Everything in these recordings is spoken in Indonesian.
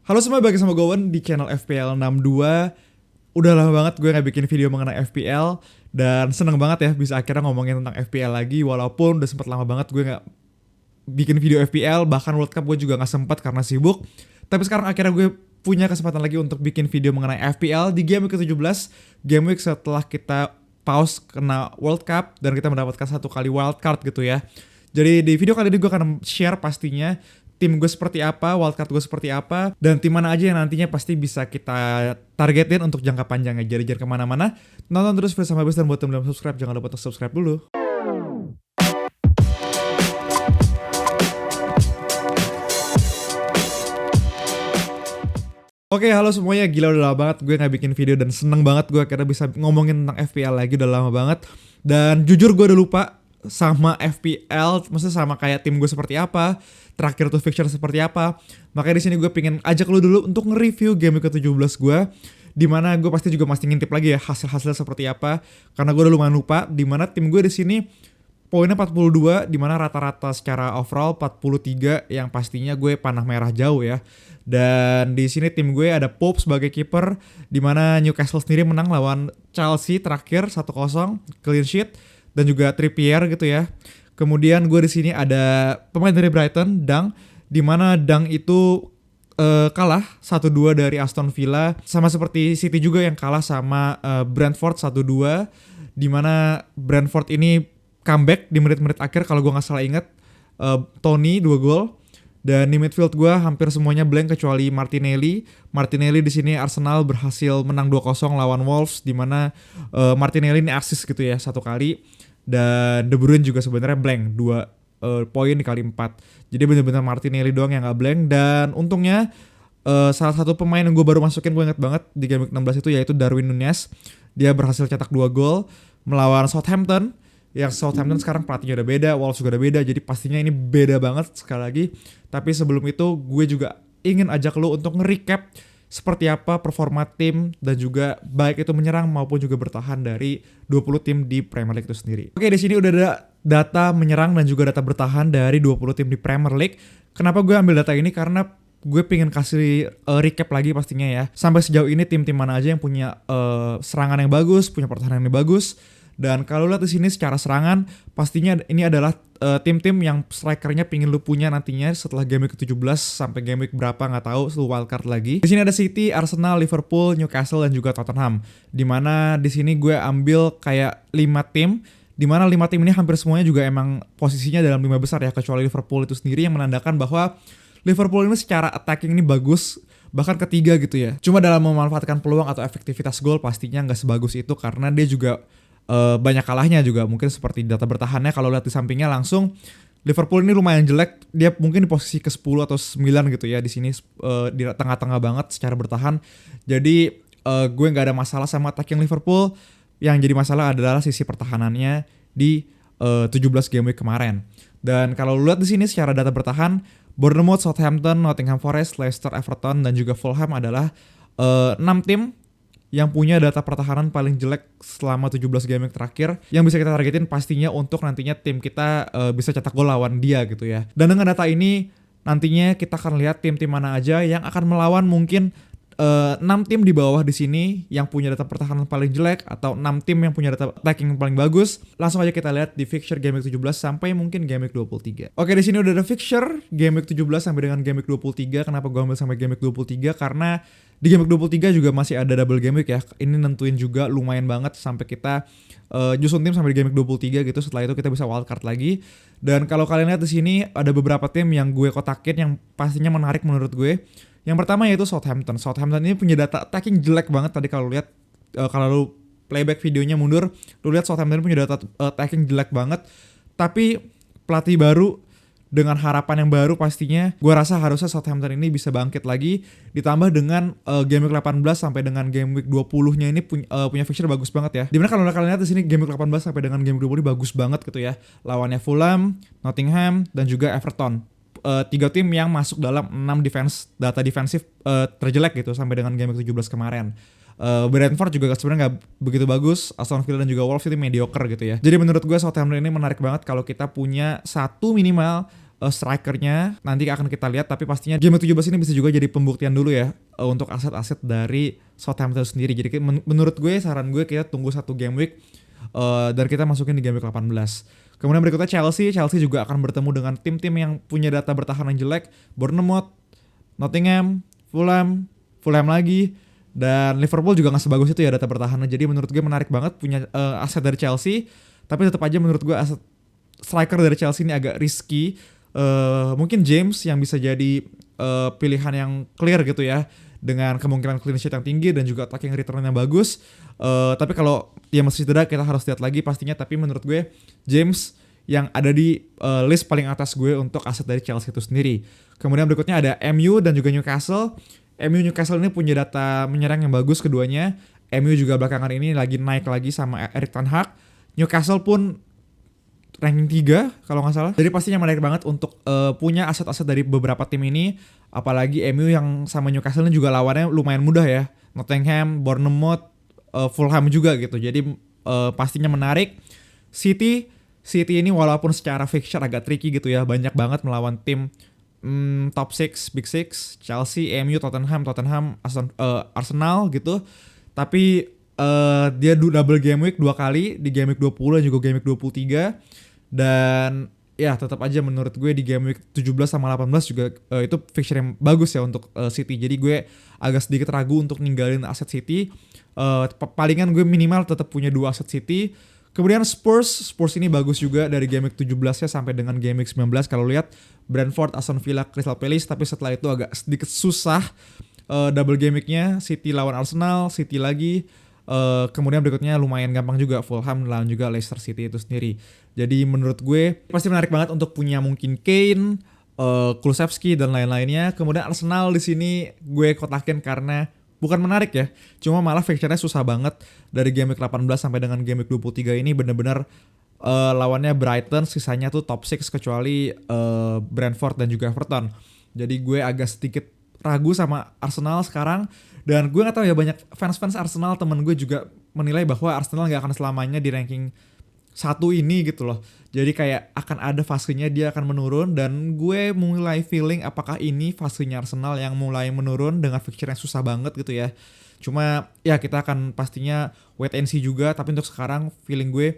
Halo semua, balik sama Gowen di channel FPL 62. Udah lama banget gue gak bikin video mengenai FPL. Dan seneng banget ya bisa akhirnya ngomongin tentang FPL lagi. Walaupun udah sempet lama banget gue gak bikin video FPL. Bahkan World Cup gue juga gak sempet karena sibuk. Tapi sekarang akhirnya gue punya kesempatan lagi untuk bikin video mengenai FPL di game week ke-17. Game week setelah kita pause kena World Cup dan kita mendapatkan satu kali wildcard gitu ya. Jadi di video kali ini gue akan share pastinya tim gue seperti apa, wildcard gue seperti apa, dan tim mana aja yang nantinya pasti bisa kita targetin untuk jangka panjangnya. Jadi jangan kemana-mana, nonton terus video sampai habis, dan buat temen belum subscribe, jangan lupa untuk subscribe dulu. Oke, halo semuanya, gila udah lama banget gue gak bikin video dan seneng banget gue akhirnya bisa ngomongin tentang FPL lagi, udah lama banget. Dan jujur gue udah lupa sama FPL, maksudnya sama kayak tim gue seperti apa, terakhir tuh fixture seperti apa. Makanya di sini gue pengen ajak lu dulu untuk nge-review game ke-17 gue, dimana gue pasti juga masih ngintip lagi ya hasil-hasilnya seperti apa, karena gue udah lumayan lupa. Dimana tim gue di sini poinnya 42, dimana rata-rata secara overall 43, yang pastinya gue panah merah jauh ya. Dan di sini tim gue ada Pope sebagai kiper, dimana Newcastle sendiri menang lawan Chelsea terakhir 1-0, clean sheet, dan juga Trippier gitu ya. Kemudian gue di sini ada pemain dari Brighton, Dang, dimana Dang itu kalah 1-2 dari Aston Villa, sama seperti City juga yang kalah sama Brentford 1-2, dimana Brentford ini comeback di menit-menit akhir kalau gue nggak salah ingat. Tony 2 gol. Dan di midfield gue hampir semuanya blank kecuali Martinelli. Martinelli di sini Arsenal berhasil menang 2-0 lawan Wolves, di mana Martinelli ini assist gitu ya 1 kali. Dan De Bruyne juga sebenarnya blank 2 poin dikali 4. Jadi benar-benar Martinelli doang yang nggak blank. Dan untungnya salah satu pemain yang gue baru masukin, gue inget banget di game 16 itu, yaitu Darwin Nunez. Dia berhasil cetak 2 gol melawan Southampton. Yang Southampton sekarang pelatihnya udah beda, Wolves juga udah beda, jadi pastinya ini beda banget sekali lagi. Tapi sebelum itu gue juga ingin ajak lo untuk nge-recap seperti apa performa tim dan juga baik itu menyerang maupun juga bertahan dari 20 tim di Premier League itu sendiri. Oke, di sini udah ada data menyerang dan juga data bertahan dari 20 tim di Premier League. Kenapa gue ambil data ini? Karena gue pengen kasih recap lagi pastinya ya. Sampai sejauh ini tim-tim mana aja yang punya serangan yang bagus, punya pertahanan yang bagus. Dan kalau lihat di sini secara serangan, pastinya ini adalah tim-tim yang strikernya pingin lu punya nantinya setelah game week ke-17 sampai game week berapa nggak tahu, setelah wildcard lagi. Di sini ada City, Arsenal, Liverpool, Newcastle, dan juga Tottenham. Dimana di sini gue ambil kayak 5 tim, dimana 5 tim ini hampir semuanya juga emang posisinya dalam 5 besar ya, kecuali Liverpool itu sendiri yang menandakan bahwa Liverpool ini secara attacking ini bagus, bahkan ketiga gitu ya. Cuma dalam memanfaatkan peluang atau efektivitas gol pastinya nggak sebagus itu, karena dia juga banyak kalahnya juga. Mungkin seperti data bertahannya, kalau lihat di sampingnya langsung Liverpool ini lumayan jelek. Dia mungkin di posisi ke-10 atau 9 gitu ya di sini, di tengah-tengah banget secara bertahan. Jadi gue nggak ada masalah sama attacking Liverpool. Yang jadi masalah adalah sisi pertahanannya di 17 game week kemarin. Dan kalau lihat di sini secara data bertahan, Bournemouth, Southampton, Nottingham Forest, Leicester, Everton, dan juga Fulham adalah 6 tim yang punya data pertahanan paling jelek selama 17 game terakhir, yang bisa kita targetin pastinya untuk nantinya tim kita bisa cetak gol lawan dia gitu ya. Dan dengan data ini nantinya kita akan lihat tim-tim mana aja yang akan melawan mungkin 6 tim di bawah di sini yang punya data pertahanan paling jelek, atau 6 tim yang punya data attacking paling bagus. Langsung aja kita lihat di fixture game week 17 sampai mungkin game week 23. Oke, di sini udah ada fixture game week 17 sampai dengan game week 23. Kenapa gue ambil sampai game week 23? Karena di game week 23 juga masih ada double game week ya. Ini nentuin juga lumayan banget sampai kita nyusun tim sampai di game week 23 gitu. Setelah itu kita bisa wildcard lagi. Dan kalau kalian lihat di sini ada beberapa tim yang gue kotakin yang pastinya menarik menurut gue. Yang pertama yaitu Southampton. Southampton ini punya data attacking jelek banget tadi kalau lihat, kalau lu playback videonya mundur, lu lihat Southampton punya data attacking jelek banget. Tapi pelatih baru dengan harapan yang baru pastinya, gue rasa harusnya Southampton ini bisa bangkit lagi. Ditambah dengan game week 18 sampai dengan game week 20-nya ini punya fixture bagus banget ya. Dimana kalau kalian lihat di sini game week 18 sampai dengan game week 20 bagus banget gitu ya. Lawannya Fulham, Nottingham, dan juga Everton. 3 tim yang masuk dalam 6 data defensif terjelek gitu sampai dengan game 17 kemarin. Brentford juga sebenarnya nggak begitu bagus, Aston Villa dan juga Wolves itu mediocre gitu ya. Jadi menurut gue Southampton ini menarik banget kalau kita punya satu minimal strikernya nanti akan kita lihat, tapi pastinya game 17 ini bisa juga jadi pembuktian dulu ya untuk aset-aset dari Southampton sendiri. Jadi menurut gue, saran gue kita tunggu 1 game week dan kita masukin di game week 18. Kemudian berikutnya Chelsea juga akan bertemu dengan tim-tim yang punya data bertahan yang jelek, Bournemouth, Nottingham, Fulham lagi, dan Liverpool juga nggak sebagus itu ya data bertahannya. Jadi menurut gue menarik banget punya aset dari Chelsea, tapi tetap aja menurut gue aset striker dari Chelsea ini agak risky. Mungkin James yang bisa jadi pilihan yang clear gitu ya, dengan kemungkinan clean sheet yang tinggi dan juga attacking return yang bagus. Tapi kalau dia masih cedera kita harus lihat lagi pastinya. Tapi menurut gue James yang ada di list paling atas gue untuk aset dari Chelsea itu sendiri. Kemudian berikutnya ada MU dan juga Newcastle. Newcastle ini punya data menyerang yang bagus keduanya. MU juga belakangan ini lagi naik lagi sama Erik ten Hag. Newcastle pun ranking 3 kalau nggak salah. Jadi pastinya menarik banget untuk punya aset-aset dari beberapa tim ini. Apalagi MU yang sama Newcastle ini juga lawannya lumayan mudah ya. Nottingham, Bournemouth, Fulham juga gitu. Jadi pastinya menarik. City ini walaupun secara fixture agak tricky gitu ya. Banyak banget melawan tim top 6, Big 6. Chelsea, MU, Tottenham, Arsenal gitu. Tapi dia double game week 2 kali, di game week 20 dan juga game week 23. Dan ya tetap aja menurut gue di game week 17 sama 18 juga itu fixture yang bagus ya untuk City. Jadi gue agak sedikit ragu untuk ninggalin aset City. Palingan gue minimal tetap punya 2 aset City. Kemudian Spurs ini bagus juga dari game week 17-nya sampai dengan game week 19. Kalau lihat Brentford, Aston Villa, Crystal Palace, tapi setelah itu agak sedikit susah double game week-nya. City lawan Arsenal, City lagi. Kemudian berikutnya lumayan gampang juga, Fulham lawan juga Leicester City itu sendiri. Jadi menurut gue pasti menarik banget untuk punya mungkin Kane, Kulusevski dan lain-lainnya. Kemudian Arsenal di sini gue kotakin karena bukan menarik ya, cuma malah fixture-nya susah banget. Dari game week 18 sampai dengan game week 23 ini bener-bener lawannya Brighton, sisanya tuh top 6 kecuali Brentford dan juga Everton. Jadi gue agak sedikit ragu sama Arsenal sekarang. Dan gue gak tahu ya, banyak fans Arsenal temen gue juga menilai bahwa Arsenal gak akan selamanya di ranking 1 ini gitu loh. Jadi kayak akan ada fasenya dia akan menurun. Dan gue mulai feeling apakah ini fasenya Arsenal yang mulai menurun dengan fixture yang susah banget gitu ya. Cuma ya kita akan pastinya wait and see juga. Tapi untuk sekarang feeling gue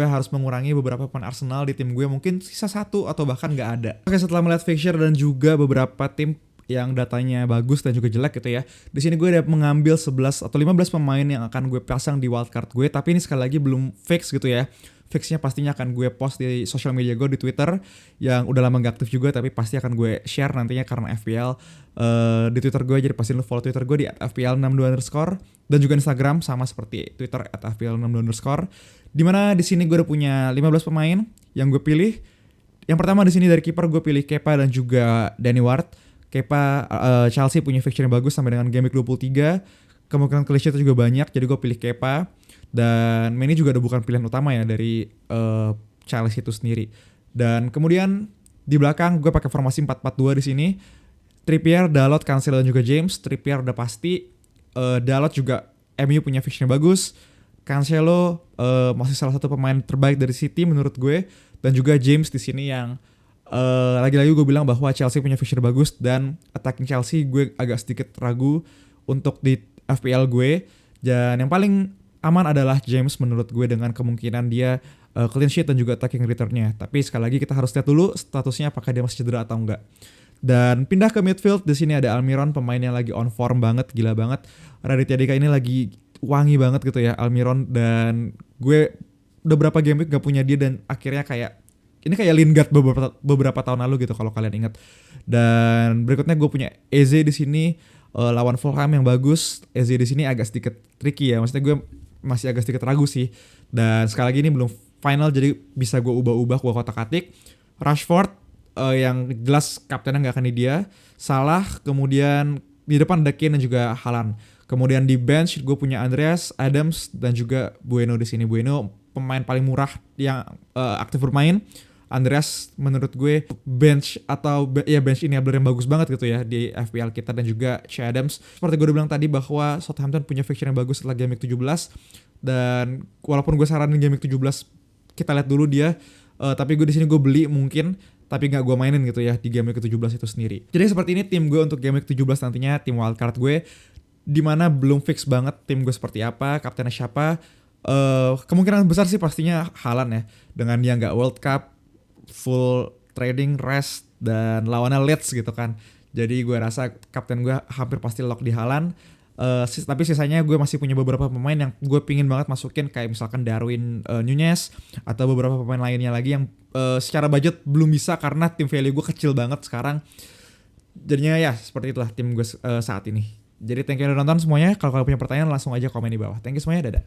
harus mengurangi beberapa pemain Arsenal di tim gue. Mungkin sisa 1 atau bahkan gak ada. Oke, setelah melihat fixture dan juga beberapa tim yang datanya bagus dan juga jelek gitu ya. Di sini gue udah mengambil 11 atau 15 pemain yang akan gue pasang di wildcard gue, tapi ini sekali lagi belum fix gitu ya. Fixnya pastinya akan gue post di social media gue, di Twitter yang udah lama gak aktif juga, tapi pasti akan gue share nantinya karena FPL di Twitter gue. Jadi pasti lu follow Twitter gue di @fpl62_ dan juga Instagram sama seperti Twitter @fpl62_ dimana di sini gue udah punya 15 pemain yang gue pilih. Yang pertama di sini dari kiper gue pilih Kepa dan juga Danny Ward. Kepa Chelsea punya fixture yang bagus sampai dengan game week 23. Kemungkinan clean sheet juga banyak, jadi gue pilih Kepa. Dan ini juga udah bukan pilihan utama ya dari Chelsea itu sendiri. Dan kemudian di belakang gue pakai formasi 4-4-2 di sini. Trippier, Dalot, Cancelo dan juga James. Trippier udah pasti. Dalot juga MU punya fixture yang bagus. Cancelo masih salah satu pemain terbaik dari City menurut gue. Dan juga James di sini yang lagi-lagi gue bilang bahwa Chelsea punya fixture bagus, dan attacking Chelsea gue agak sedikit ragu untuk di FPL gue. Dan yang paling aman adalah James menurut gue dengan kemungkinan dia clean sheet dan juga attacking return-nya. Tapi sekali lagi kita harus lihat dulu statusnya apakah dia masih cedera atau enggak. Dan pindah ke midfield, di sini ada Almiron, pemain yang lagi on form banget, gila banget. Raditya Dika ini lagi wangi banget gitu ya Almiron, dan gue udah berapa game week gak punya dia dan akhirnya kayak ini kayak Lingard beberapa tahun lalu gitu kalau kalian ingat. Dan berikutnya gue punya Eze di sini lawan Fulham yang bagus. Eze di sini agak sedikit tricky ya. Maksudnya gue masih agak sedikit ragu sih. Dan sekali lagi ini belum final, jadi bisa gue ubah-ubah, gue kotak-atik. Rashford yang jelas kaptennya nggak akan di dia. Salah, kemudian di depan ada Kane dan juga Haaland. Kemudian di bench gue punya Andreas, Adams dan juga Bueno di sini. Bueno pemain paling murah yang aktif bermain. Andreas menurut gue bench enabler yang bagus banget gitu ya di FPL kita. Dan juga Che Adams, seperti gue udah bilang tadi bahwa Southampton punya fixture yang bagus setelah game week 17. Dan walaupun gue saranin game week 17 kita lihat dulu dia, tapi gue di sini gue beli mungkin tapi nggak gue mainin gitu ya di game week ke-17 itu sendiri. Jadi seperti ini tim gue untuk game week 17 nantinya, tim wildcard gue, dimana belum fix banget tim gue seperti apa, kaptennya siapa. Kemungkinan besar sih pastinya Haaland ya, dengan dia nggak World Cup, full trading rest, dan lawannya Leeds gitu kan. Jadi gue rasa kapten gue hampir pasti lock di Haaland. Tapi sisanya gue masih punya beberapa pemain yang gue pingin banget masukin, kayak misalkan Darwin Nunez atau beberapa pemain lainnya lagi yang secara budget belum bisa karena tim value gue kecil banget sekarang. Jadinya ya seperti itulah tim gue saat ini. Jadi thank you udah nonton semuanya. Kalau kalian punya pertanyaan langsung aja komen di bawah. Thank you semuanya, dadah.